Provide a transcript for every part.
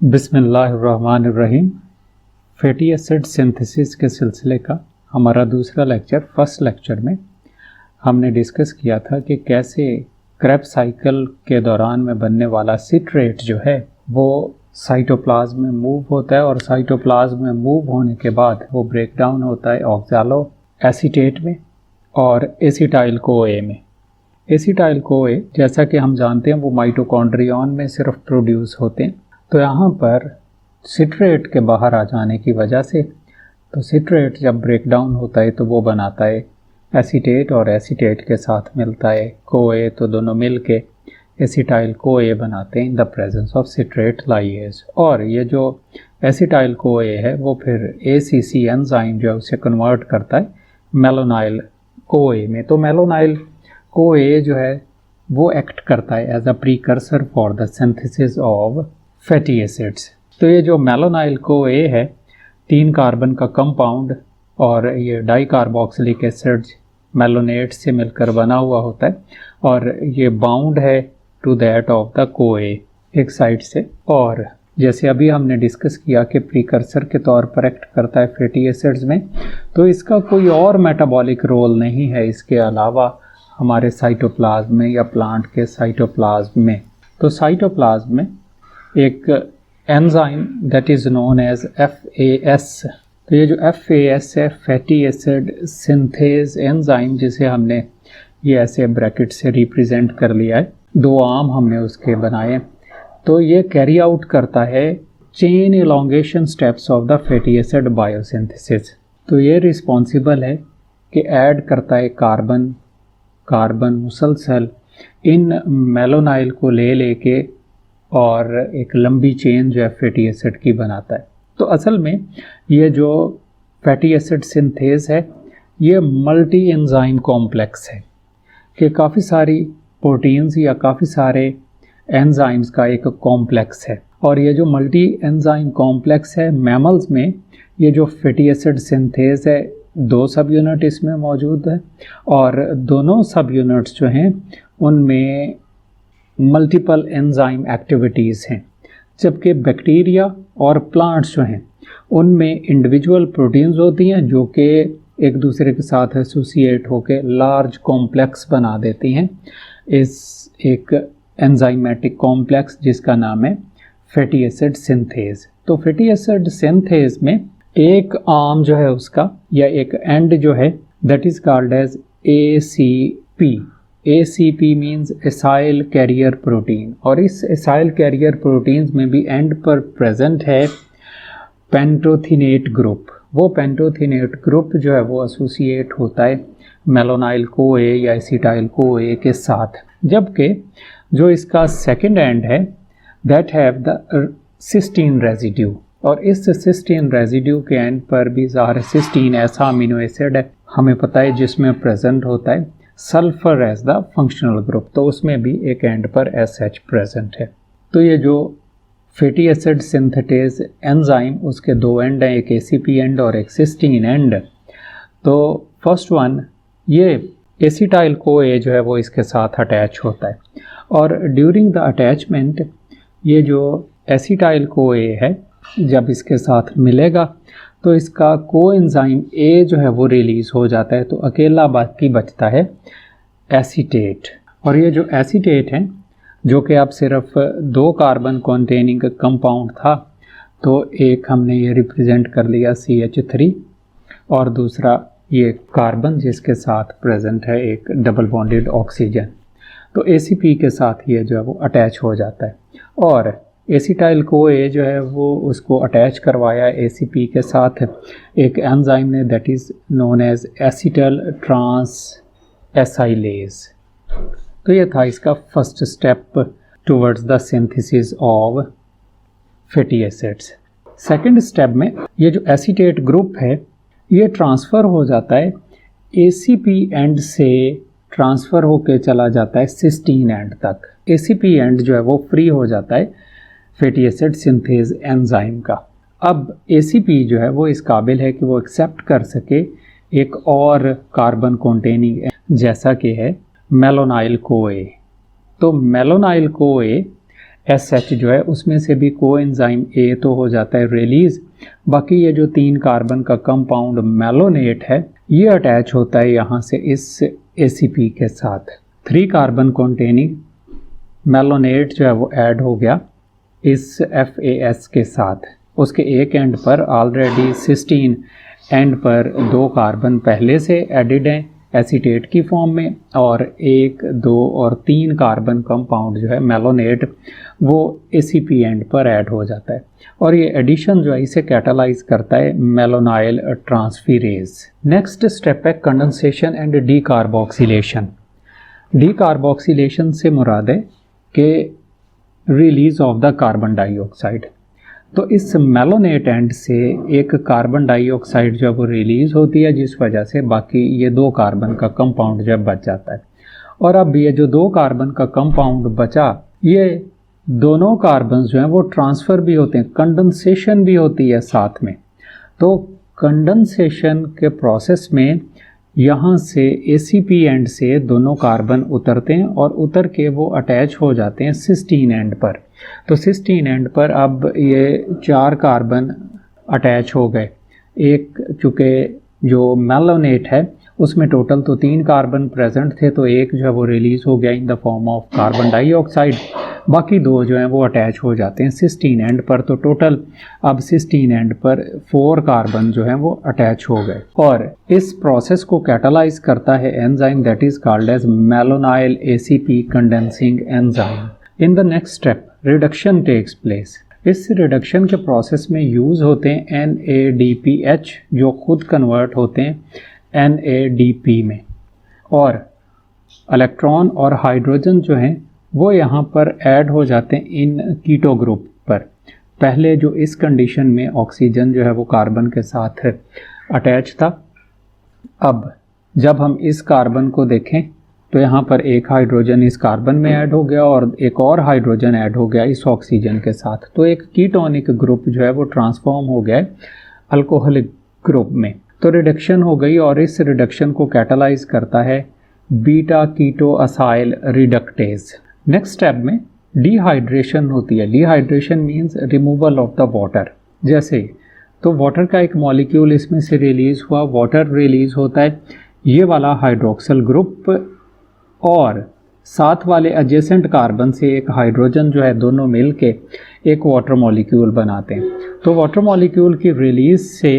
बिस्मिल्लाहिर्रहमानिर्रहीम। Fatty acid synthesis के सिलसिले का हमारा दूसरा लेक्चर। फर्स्ट लेक्चर में हमने डिस्कस किया था कि कैसे क्रेब्स साइकिल के दौरान में बनने वाला सिट्रेट जो है वो साइटोप्लाज्म में मूव होता है और साइटोप्लाज्म में मूव होने के बाद वो ब्रेक डाउन होता है ऑक्सैलो एसीटेट में और एसिटाइल कोए में। एसिटाइल कोए जैसा कि हम जानते हैं वो माइटोकॉन्ड्रियन में सिर्फ प्रोड्यूस होते हैं। तो यहाँ पर सिट्रेट के बाहर आ जाने की वजह से तो सिट्रेट जब ब्रेक डाउन होता है तो वो बनाता है एसीटेट और एसीटेट के साथ मिलता है कोए, तो दोनों मिल के एसिटाइल कोए बनाते हैं in the presence of citrate lyase. और ये जो एसिटाइल कोए है वो फिर ACC एंजाइम जो है उसे कन्वर्ट करता है मेलोनाइल कोए में। तो मेलोनाइल कोए जो है वो एक्ट करता है as a precursor for the synthesis of fatty acids. तो ये जो मेलोनाइल कोए है 3 कार्बन का कंपाउंड और ये डाइकार्बोक्सिलिक एसिड मेलोनेट से मिलकर बना हुआ होता है और ये बाउंड है टू दैट ऑफ द कोए एक साइड से। और जैसे अभी हमने डिस्कस किया कि प्रीकर्सर के तौर पर एक्ट करता है फैटी एसिड्स में, तो इसका कोई और मेटाबॉलिक रोल नहीं है इसके अलावा हमारे साइटोप्लाज्म में या प्लांट के साइटोप्लाज्म में। तो साइटोप्लाज्म में एक enzyme that is known as FAS। तो ये जो FAS है फैटी एसिड सिंथेज एंजाइम, जिसे हमने ये ऐसे ब्रैकेट से रिप्रेजेंट कर लिया है, 2 आर्म हमने उसके बनाए। तो ये कैरी आउट करता है chain elongation steps of the fatty acid biosynthesis. तो ये रिस्पॉन्सिबल है कि ऐड करता है कार्बन मुसलसल इन मेलोनाइल को लेके और एक लंबी चेन जो है फैटी एसिड की बनाता है। तो असल में ये जो फैटी एसिड सिंथेज है ये मल्टी एंजाइम कॉम्प्लेक्स है कि काफ़ी सारी प्रोटीन्स या काफ़ी सारे एंजाइम्स का एक कॉम्प्लेक्स है। और ये जो मल्टी एंजाइम कॉम्प्लेक्स है मैमल्स में, ये जो फैटी एसिड सिंथेज है 2 सब यूनिट इसमें मौजूद है और दोनों सब यूनिट्स जो हैं उनमें मल्टीपल एंजाइम एक्टिविटीज़ हैं। जबकि बैक्टीरिया और प्लांट्स जो हैं उनमें इंडिविजुअल प्रोटीन्स होती हैं जो कि एक दूसरे के साथ एसोसिएट होकर लार्ज कॉम्प्लेक्स बना देती हैं इस एक एंजाइमेटिक कॉम्प्लेक्स जिसका नाम है फैटी एसिड सिंथेज। तो फैटी एसिड सिंथेज में एक आर्म जो है उसका या एक एंड जो है that is called as ACP। ACP means acyl carrier protein. और इस एसाइल कैरियर प्रोटीन्स में भी एंड पर प्रेजेंट है पेंटोथिनेट ग्रुप। वो पेंटोथिनेट ग्रुप जो है वो एसोसिएट होता है मेलोनाइल कोए या एसिटाइल कोए के साथ। जबकि जो इसका सेकंड एंड है that have the cysteine residue. और इस सिस्टीन रेजिड्यू के एंड पर भी ज़ाहिर सिस्टीन ऐसा अमीनो एसिड है हमें पता है जिसमें प्रेजेंट होता है sulphur as the functional group. तो उसमें भी एक एंड पर SH प्रेजेंट है। तो ये जो फैटी एसिड सिंथेटेज एंजाइम उसके 2 एंड हैं, एक ACP एंड और एक सिस्टीन एंड। तो फर्स्ट वन ये एसिटाइल कोए जो है वो इसके साथ अटैच होता है और ड्यूरिंग द अटैचमेंट ये जो एसिटाइल कोए है जब इसके साथ मिलेगा तो इसका कोएंजाइम A जो है वो रिलीज़ हो जाता है। तो अकेला बाकी बचता है एसीटेट। और ये जो एसीटेट है जो कि अब सिर्फ 2 कार्बन कंटेनिंग कंपाउंड था, तो एक हमने ये रिप्रेजेंट कर लिया CH3 और दूसरा ये कार्बन जिसके साथ प्रेजेंट है एक डबल बॉन्डेड ऑक्सीजन। तो ACP के साथ ये जो है वो अटैच हो जाता है और एसिटाइल कोए जो है वो उसको अटैच करवाया ACP के साथ एक एंजाइम ने that is known as acetyl transacylase. तो ये था इसका first step towards the synthesis of fatty acids. Second step में ये जो एसीटेट ग्रुप है ये ट्रांसफ़र हो जाता है ACP एंड से ट्रांसफ़र होके चला जाता है सिस्टीन एंड तक। ACP एंड जो है वो फ्री हो जाता है फैटी एसिड सिंथेज एंजाइम का। अब ACP जो है वो इस काबिल है कि वो एक्सेप्ट कर सके एक और कार्बन कंटेनिंग जैसा कि है मेलोनाइल कोए। तो मेलोनाइल कोए SH जो है उसमें से भी कोएंजाइम A तो हो जाता है रिलीज, बाकी ये जो 3 कार्बन का कंपाउंड मेलोनेट है ये अटैच होता है यहाँ से इस ACP के साथ। 3 कार्बन कंटेनिंग मेलोनेट जो है वो ऐड हो गया इस FAS के साथ। उसके एक एंड पर ऑलरेडी सिस्टीन एंड पर 2 कार्बन पहले से एडिड हैं एसीटेट की फॉर्म में, और 1, 2 और 3 कार्बन कंपाउंड जो है मेलोनेट वो ACP एंड पर ऐड हो जाता है, और ये एडिशन जो है इसे कैटालाइज करता है मेलोनाइल ट्रांसफेरेज। नेक्स्ट स्टेप है कंडेंसेशन एंड डीकार्बोक्सिलेशन। डीकार्बोक्सिलेशन से मुराद है कि release of the carbon dioxide. तो इस मेलोनेट एंड से एक कार्बन डाइऑक्साइड जो वो रिलीज़ होती है, जिस वजह से बाकी ये 2 कार्बन का कंपाउंड जब बच जाता है। और अब ये जो 2 कार्बन का कंपाउंड बचा, ये दोनों कार्बन जो हैं वो ट्रांसफ़र भी होते हैं, कंडेंसेशन भी होती है साथ में। तो कंडेंसेशन के प्रोसेस में यहाँ से ACP एंड से दोनों कार्बन उतरते हैं और उतर के वो अटैच हो जाते हैं सिस्टीन एंड पर। तो सिस्टीन एंड पर अब ये 4 कार्बन अटैच हो गए। एक चूँकि जो मेलोनेट है उसमें टोटल तो 3 कार्बन प्रेजेंट थे, तो एक जो है वो रिलीज़ हो गया in the form of carbon dioxide, बाकी 2 जो हैं वो अटैच हो जाते हैं सिस्टीन एंड पर। तो टोटल अब सिस्टीन एंड पर 4 कार्बन जो हैं वो अटैच हो गए, और इस प्रोसेस को कैटालाइज करता है enzyme that is called as malonyl ACP condensing enzyme. In the next step reduction takes place. इस रिडक्शन के प्रोसेस में यूज़ होते हैं NADPH जो खुद कन्वर्ट होते हैं NADP में, और इलेक्ट्रॉन और हाइड्रोजन जो हैं वो यहाँ पर ऐड हो जाते हैं इन कीटो ग्रुप पर। पहले जो इस कंडीशन में ऑक्सीजन जो है वो कार्बन के साथ अटैच था, अब जब हम इस कार्बन को देखें तो यहाँ पर एक हाइड्रोजन इस कार्बन में ऐड हो गया और एक और हाइड्रोजन ऐड हो गया इस ऑक्सीजन के साथ। तो एक कीटोनिक ग्रुप जो है वो ट्रांसफॉर्म हो गया अल्कोहलिक ग्रुप में। तो रिडक्शन हो गई, और इस रिडक्शन को कैटालाइज करता है beta keto acyl reductase. Next step में डिहाइड्रेशन होती है। Dehydration means removal of the water. जैसे तो वाटर का एक मॉलिक्यूल इसमें से रिलीज़ हुआ, वाटर रिलीज़ होता है, ये वाला हाइड्रोक्सिल ग्रुप और साथ वाले एडजेसेंट कार्बन से एक हाइड्रोजन जो है दोनों मिल के एक वाटर मॉलिक्यूल बनाते हैं। तो वाटर मॉलिक्यूल की रिलीज से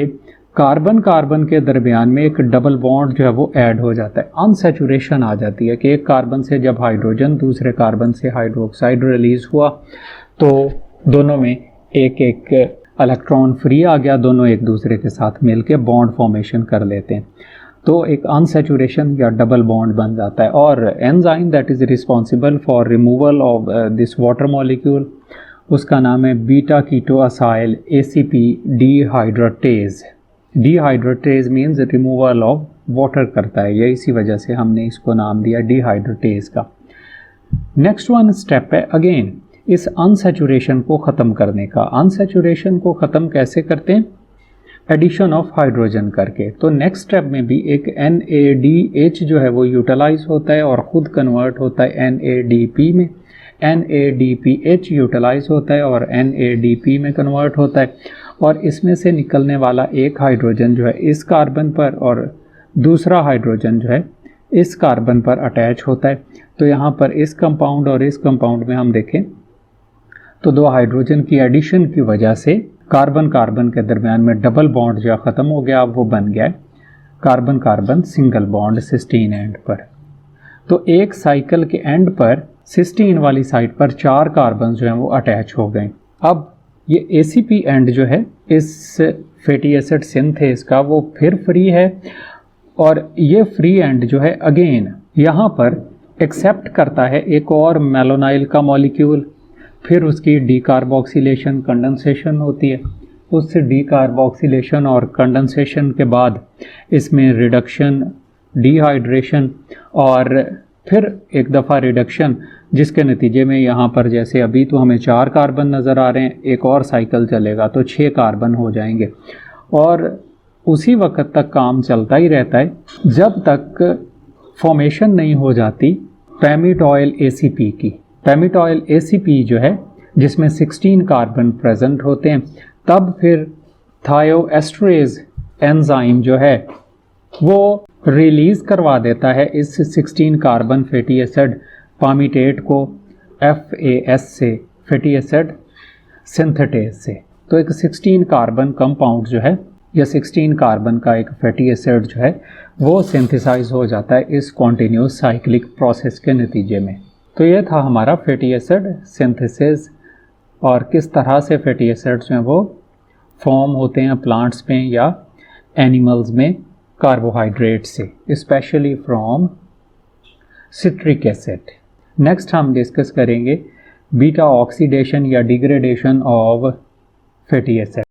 कार्बन कार्बन के दरमियान में एक डबल बॉन्ड जो है वो ऐड हो जाता है, अनसैचुरेशन आ जाती है कि एक कार्बन से जब हाइड्रोजन दूसरे कार्बन से हाइड्रोक्साइड रिलीज़ हुआ तो दोनों में एक एक इलेक्ट्रॉन फ्री आ गया, दोनों एक दूसरे के साथ मिलके बॉन्ड फॉर्मेशन कर लेते हैं, तो एक अनसैचुरेशन या डबल बॉन्ड बन जाता है। और enzyme that is responsible for removal of this water molecule, उसका नाम है beta keto acyl ACP dehydratase. Dehydratase means removal of water करता है, ये इसी वजह से हमने इसको नाम दिया डिहाइड्रेटेज का। नेक्स्ट वन स्टेप है अगेन इस अनसैचुरेशन को ख़त्म करने का। अनसैचुरेशन को ख़त्म कैसे करते हैं? एडिशन ऑफ हाइड्रोजन करके। तो नेक्स्ट स्टेप में भी एक NADH जो है वो यूटिलाइज होता है और ख़ुद कन्वर्ट होता है NADP में, NADPH यूटिलाइज होता है और NADP में कन्वर्ट होता है, और इसमें से निकलने वाला एक हाइड्रोजन जो है इस कार्बन पर और दूसरा हाइड्रोजन जो है इस कार्बन पर अटैच होता है। तो यहाँ पर इस कंपाउंड और इस कंपाउंड में हम देखें तो 2 हाइड्रोजन की एडिशन की वजह से कार्बन कार्बन के दरमियान में डबल बॉन्ड जो ख़त्म हो गया, अब वो बन गया है carbon carbon single bond cysteine end पर। तो एक साइकिल के एंड पर सिस्टीन वाली साइड पर 4 कार्बन जो हैं वो अटैच हो गए। अब ये ACP एंड जो है इस फैटी एसिड सिंथेस का वो फिर फ्री है, और ये फ्री एंड जो है अगेन यहाँ पर एक्सेप्ट करता है एक और मेलोनाइल का मॉलिक्यूल, फिर उसकी डीकार्बोक्सिलेशन कंडेंसेशन होती है, उस डीकार्बोक्सिलेशन और कंडेंसेशन के बाद इसमें रिडक्शन, डिहाइड्रेशन और फिर एक दफ़ा रिडक्शन, जिसके नतीजे में यहाँ पर जैसे अभी तो हमें 4 कार्बन नज़र आ रहे हैं, एक और साइकिल चलेगा तो 6 कार्बन हो जाएंगे, और उसी वक्त तक काम चलता ही रहता है जब तक फॉर्मेशन नहीं हो जाती पैमिटॉयल ACP की। पैमिटॉयल ACP जो है जिसमें 16 कार्बन प्रेजेंट होते हैं, तब फिर थायोएस्ट्रेज एंजाइम जो है वो रिलीज़ करवा देता है इस 16 कार्बन फैटी एसिड पामीटेट को FAS से, फैटी एसिड सिंथेटेज से। तो एक 16 कार्बन कंपाउंड जो है या 16 कार्बन का एक फैटी एसिड जो है वो सिंथेसाइज हो जाता है इस कॉन्टिन्यूस साइक्लिक प्रोसेस के नतीजे में। तो ये था हमारा फैटी एसिड सिंथेसिस और किस तरह से फैटी एसिड्स में वो फॉर्म होते हैं प्लांट्स में या एनिमल्स में कार्बोहाइड्रेट से, specially from citric acid. Next हम डिस्कस करेंगे बीटा ऑक्सीडेशन या डिग्रेडेशन ऑफ फैटी एसिड।